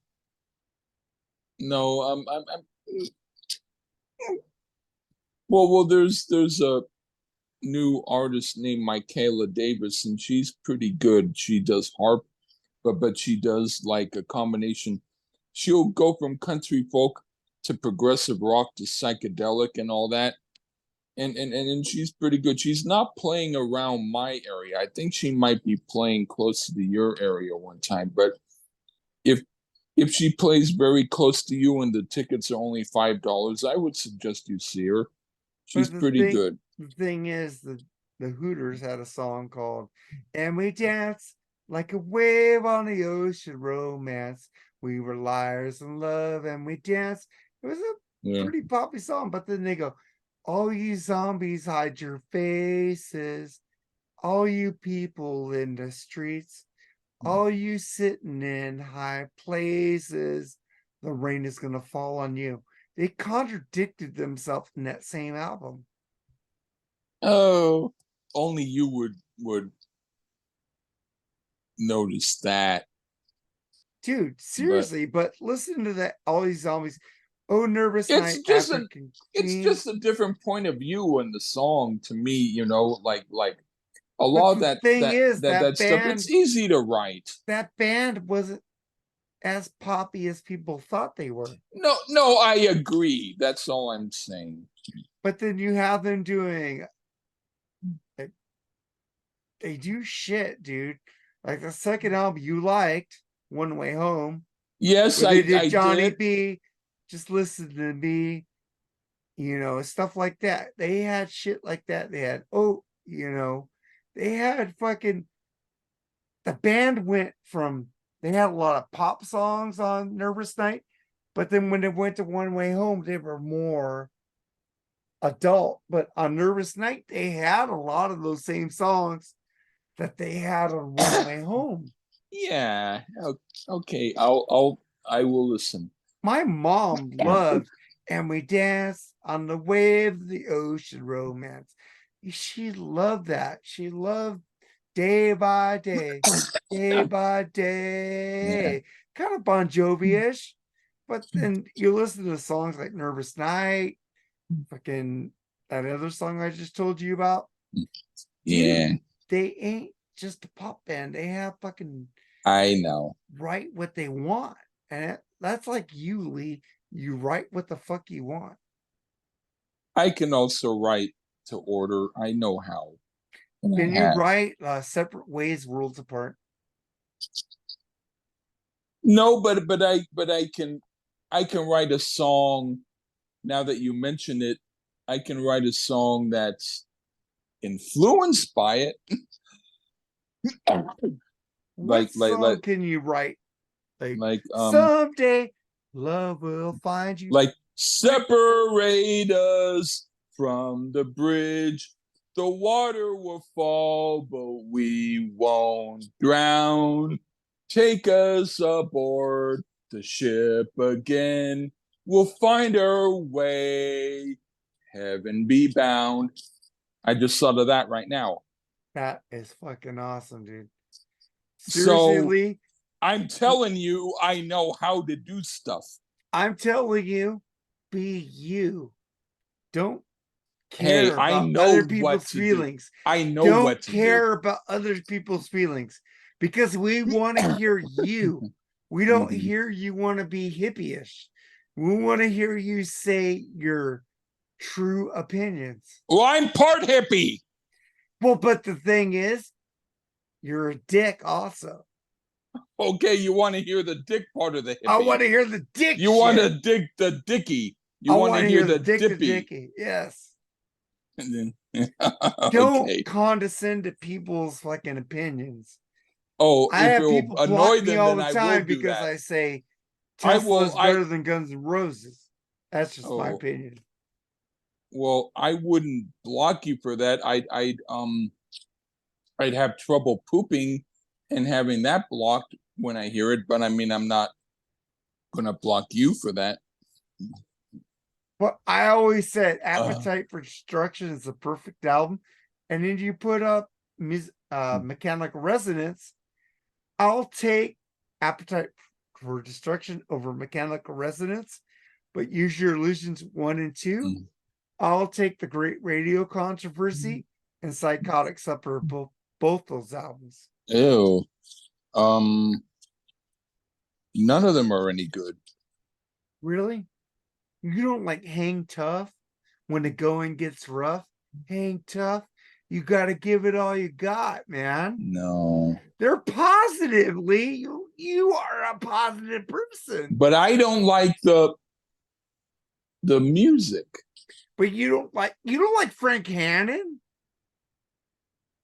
No, well, there's a new artist named Michaela Davis, and she's pretty good. She does harp, but she does like a combination. She'll go from country folk to progressive rock to psychedelic and all that. And she's pretty good. She's not playing around my area. I think she might be playing close to your area one time. But if if she plays very close to you and the tickets are only $5, I would suggest you see her. She's But pretty good. the thing is, the Hooters had a song called "And We Dance Like a Wave on the Ocean Romance." We were liars in love and we danced. It was a Yeah. pretty poppy song, but then they go, "All you zombies, hide your faces. All you people in the streets, all you sitting in high places, the rain is gonna fall on you." They contradicted themselves in that same album. Oh, only you would notice that. Dude, But seriously, but listen to that. All these zombies. Oh, nervous it's night, just an African it's queen. just a different point of view in the song to me, like a But lot of the thing is, that stuff, it's easy to write. that band wasn't as poppy as people thought they were. No, I agree. That's all I'm saying. But then you have them doing, they do shit, dude. Like the second album you liked, One Way Home, Yes, where they did I Johnny did. B, Just Listen to Me, stuff like that. They had shit like that. They had, they had fucking, the band went from, they had a lot of pop songs on Nervous Night, but then when they went to One Way Home, they were more adult. But on Nervous Night, they had a lot of those same songs that they had on One Way Home. Yeah. Okay. I will listen. My mom loved "And We Danced on the Wave of the Ocean Romance." She loved that. She loved Day by Day, Day by Yeah. Day. Kind of Bon Jovi-ish. But then you listen to songs like Nervous Night, fucking that other song I just told you about. Yeah. Dude, they ain't just a pop band. They have fucking I know. write what they want. And that's like you, Lee. You write what the fuck you want. I can also write to order. I know how. And Can I you have. write Separate Ways, Worlds Apart? No, but I can write a song now that you mention it. I can write a song that's influenced by it. What Like song can you write? Like, like someday love will find you. like separate us from the bridge. The water will fall, but we won't drown. Take us aboard the ship again. We'll find our way. Heaven be bound. I just thought of that right now. That is fucking awesome, dude. Seriously, So Lee, I'm telling you, I know how to do stuff. I'm telling you, be you. Don't Hey, care I about know other what people's to do. feelings. I know Don't what to do. care about other people's feelings because we want to hear you. We don't Mhm. hear you want to be hippie-ish. We want to hear you say your true opinions. Well, I'm part hippie. Well, but the thing is, you're a dick also. Okay, you want to hear the dick part of the hippie. I want to hear the dick You shit. want to dig the dicky. You I want to hear the dick dippy. dicky. Yes. And then, Don't okay. condescend to people's fucking opinions. Oh, I if have it will people annoy block me them, all then the I will time do because that. I say I Tesla will. is better than Guns N' Roses. That's just my opinion. Well, I wouldn't block you for that. I'd have trouble pooping and having that blocked when I hear it. But I mean, I'm not gonna block you for that. But I always said Appetite for Destruction is the perfect album. And then you put up Mechanical Resonance. I'll take Appetite for Destruction over Mechanical Resonance, but Use Your Illusions 1 and 2. I'll take The Great Radio Controversy and Psychotic Supper, both those albums. Ew. None of them are any good. Really? You don't like Hang Tough when the going gets rough? Hang tough. You got to give it all you got, man. No. They're positively. You are a positive person. But I don't like the music. But you don't like Frank Hannon?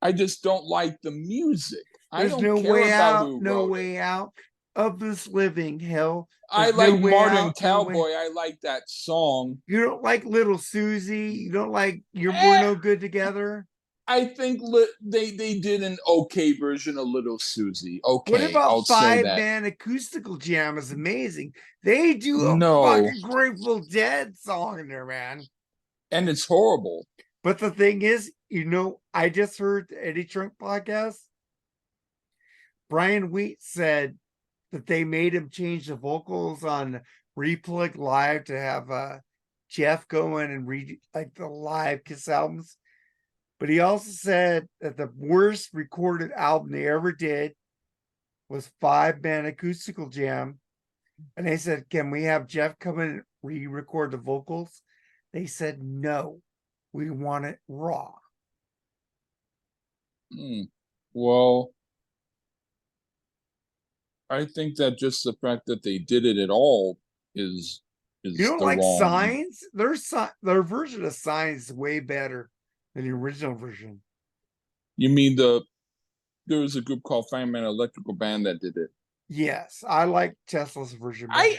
I just don't like the music. There's I don't care about who no wrote way it. out of this living hell. I There's like no way Modern out, Cowboy. I like that song. You don't like Little Susie. You don't like We're No Good Together. I think they did an okay version of Little Susie. Okay, What about I'll say that. 5-Man Acoustical Jam is amazing. They do a No. fucking Grateful Dead song in there, man. And it's horrible. But the thing is, I just heard the Eddie Trunk podcast. Brian Wheat said that they made him change the vocals on Replug Live to have Jeff go in and read like the live Kiss albums. But he also said that the worst recorded album they ever did was 5-Man Acoustical Jam. And they said, can we have Jeff come in and re-record the vocals? They said, no, we want it raw. Well, I think that just the fact that they did it at all is you don't the like wrong. Signs? Their version of Signs is way better than the original version. You mean there was a group called 5-Man Electrical Band that did it? Yes, I like Tesla's version better.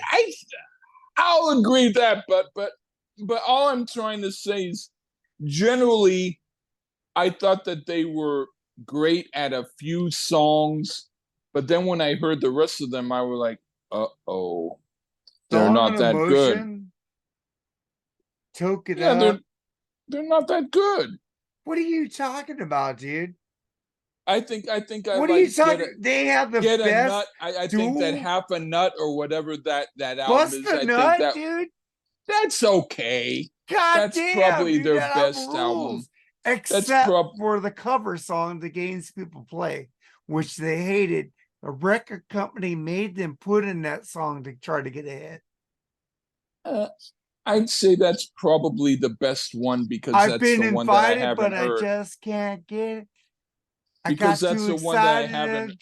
I'll agree with that, but all I'm trying to say is generally I thought that they were great at a few songs, but then when I heard the rest of them, I was like, uh-oh, they're not that good. Toke It Up. They're not that good. What are you talking about, dude? I think I what are you talking? They have the get best. A nut. I think that Half a Nut or whatever that album Bust is. the I Nut, think dude. That's okay. That's probably dude, their best album. Except for the cover song the games people play, which they hated. The record company made them put in that song to try to get a hit. I'd say that's probably the best one because I've that's the one that I haven't but heard. I just can't get it. Because that's the one that I haven't.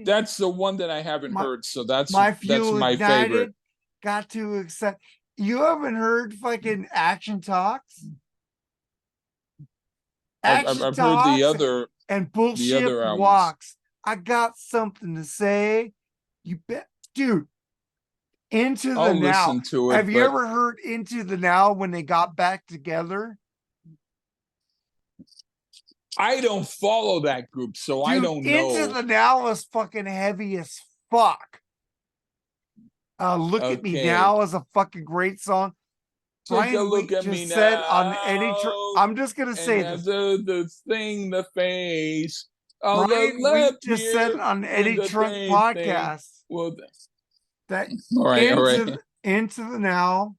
That's the one that I haven't heard. So that's my favorite. Got to accept. You haven't heard fucking Action Talks? I've heard the other and Bullshit Walks. I got something to say. You bet, dude. Into the I'll Now. Listen to it, Have you ever heard Into the Now when they got back together? I don't follow that group, so I don't know. Into the Now is fucking heavy as fuck. Look at Me Now is a fucking great song. Take a look at me now. Said on I'm just gonna say this. The thing, the face. On Brian the left just here, said on Eddie Trunk podcast. Well, that all right. Into the Now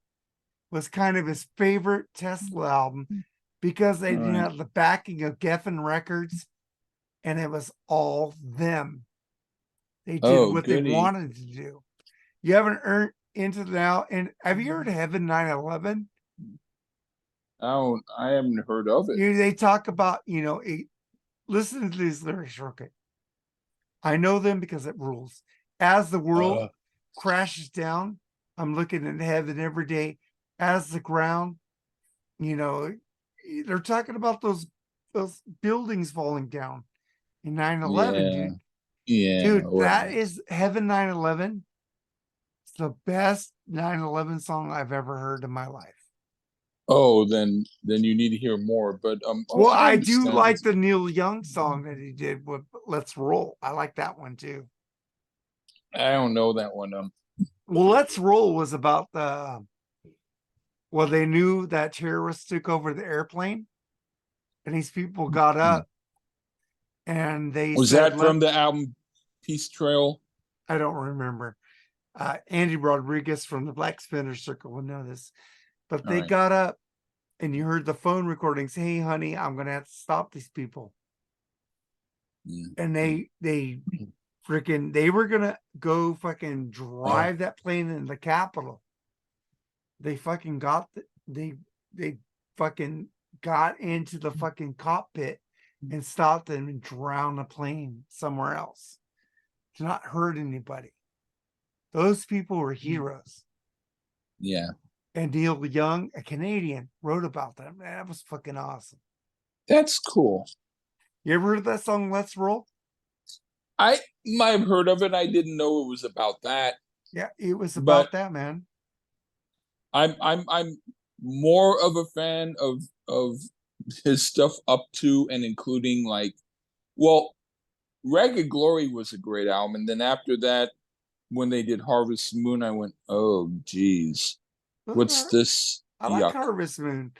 was kind of his favorite Tesla album because they didn't have the backing of Geffen Records, and it was all them. They did what they wanted to do. You haven't earned Into the Now, and have you heard Heaven 9/11? I haven't heard of it. They talk about, listen to these lyrics, okay? I know them because it rules. As the world crashes down, I'm looking at heaven every day. As the ground, they're talking about those buildings falling down in 9/11, Yeah. dude. Yeah. Dude, that Right. is Heaven 9/11. It's the best 9/11 song I've ever heard in my life. Oh, then you need to hear more. But Well, I I do understand. like the Neil Young song that he did with Let's Roll. I like that one too. I don't know that one. Well, Let's Roll was about they knew that terrorists took over the airplane, and these people got up and they Was said, that from the album Peace Trail? I don't remember. Andy Rodriguez from the Black Spinner Circle would know this, but All they right. got up and you heard the phone recordings. Hey, honey, I'm going to have to stop these people. Yeah. And they were going to go fucking drive that plane in the Capitol. They fucking they fucking got into the fucking cockpit and stopped them and drowned the plane somewhere else to not hurt anybody. Those people were heroes. Yeah. And Neil Young, a Canadian, wrote about them. Man, that was fucking awesome. That's cool. You ever heard that song, Let's Roll? I might have heard of it. I didn't know it was about that. Yeah, it was But about that, man. I'm more of a fan of his stuff up to and including like, well, Ragged Glory was a great album, and then after that, when they did Harvest Moon, I went, oh geez, what's this? I like Yuck. Harvest Moon.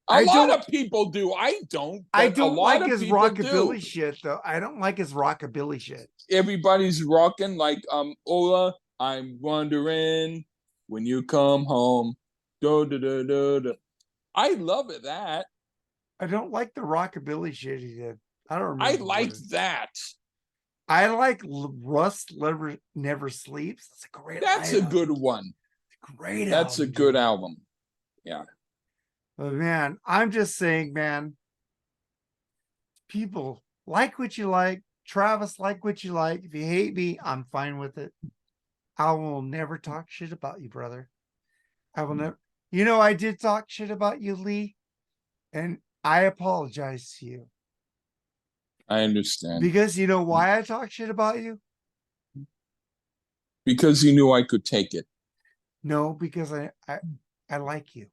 A lot of people do. I don't, I but a don't lot like of his people do. rockabilly shit, though. I don't like his rockabilly shit. Everybody's rocking like Ola, I'm wondering when you come home. Do, do, do, do, do. I love it that. I don't like the rockabilly shit he did. I don't I remember. like that. I like Rust Never Sleeps. That's a great That's a good one. Great That's album. a good album. Yeah. But man, I'm just saying, man, people like what you like. Travis, like what you like. If you hate me, I'm fine with it. I will never talk shit about you, brother. I will never. I did talk shit about you, Lee, and I apologize to you. I understand. Because you know why I talk shit about you? Because you knew I could take it. No, because I like you.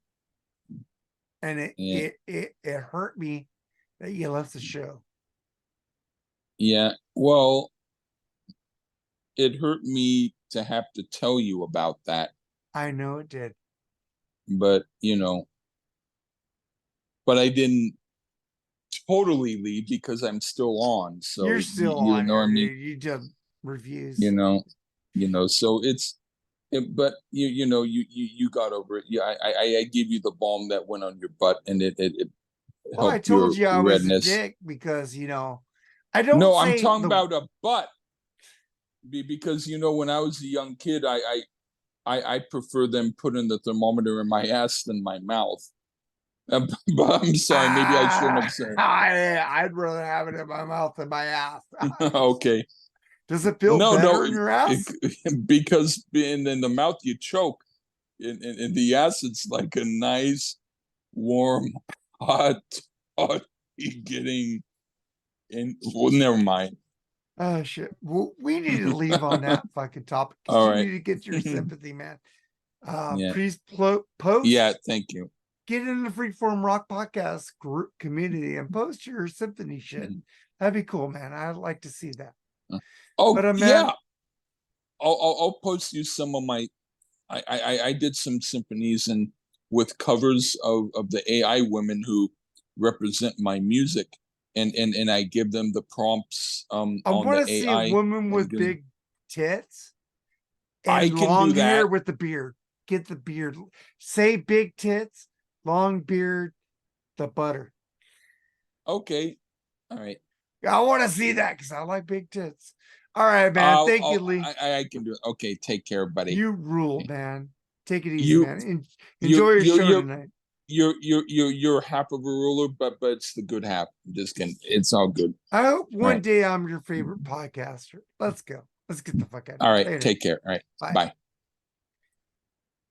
And it hurt me that you left the show. Yeah. Well, it hurt me to have to tell you about that. I know it did. But, but I didn't totally leave because I'm still on. So you're still you on know what I mean? You just reviews. So but you got over it. Yeah, I give you the balm that went on your butt, and it Well, I helped told your you I was a redness. dick because I don't. No, I'm talking about a butt. Because when I was a young kid, I prefer them putting the thermometer in my ass than my mouth. But I'm sorry, maybe I shouldn't have said. I'd rather have it in my mouth than my ass. Okay. Does it feel better in your ass? Because in the mouth you choke. In the ass, it's like a nice, warm, hot getting in. Well, never mind. Oh shit! Well, we need to leave on that fucking topic because All you right. need to get your sympathy, man. Yeah. Please post. Yeah, thank you. Get in the Freeform Rock Podcast group community and post your symphony shit. That'd be cool, man. I'd like to see that. Oh, but, yeah. Man, I'll post you some of my. I did some symphonies and with covers of the AI women who represent my music, and I give them the prompts I on want the to see AI. a woman with big tits and I can long do that. hair with the beard. Get the beard. Say big tits, long beard, the butter. Okay. All right. I want to see that because I like big tits. All right, man. Thank you, Lee. I can do it. Okay, take care, buddy. You rule, man. Take it easy, man. Enjoy your show tonight. you're half of a ruler, but it's the good half. I'm just kidding. It's all good. I hope one right. day I'm your favorite podcaster. Let's go. Let's get the fuck out of All here. right. Later. Take care. All right. Bye. Bye.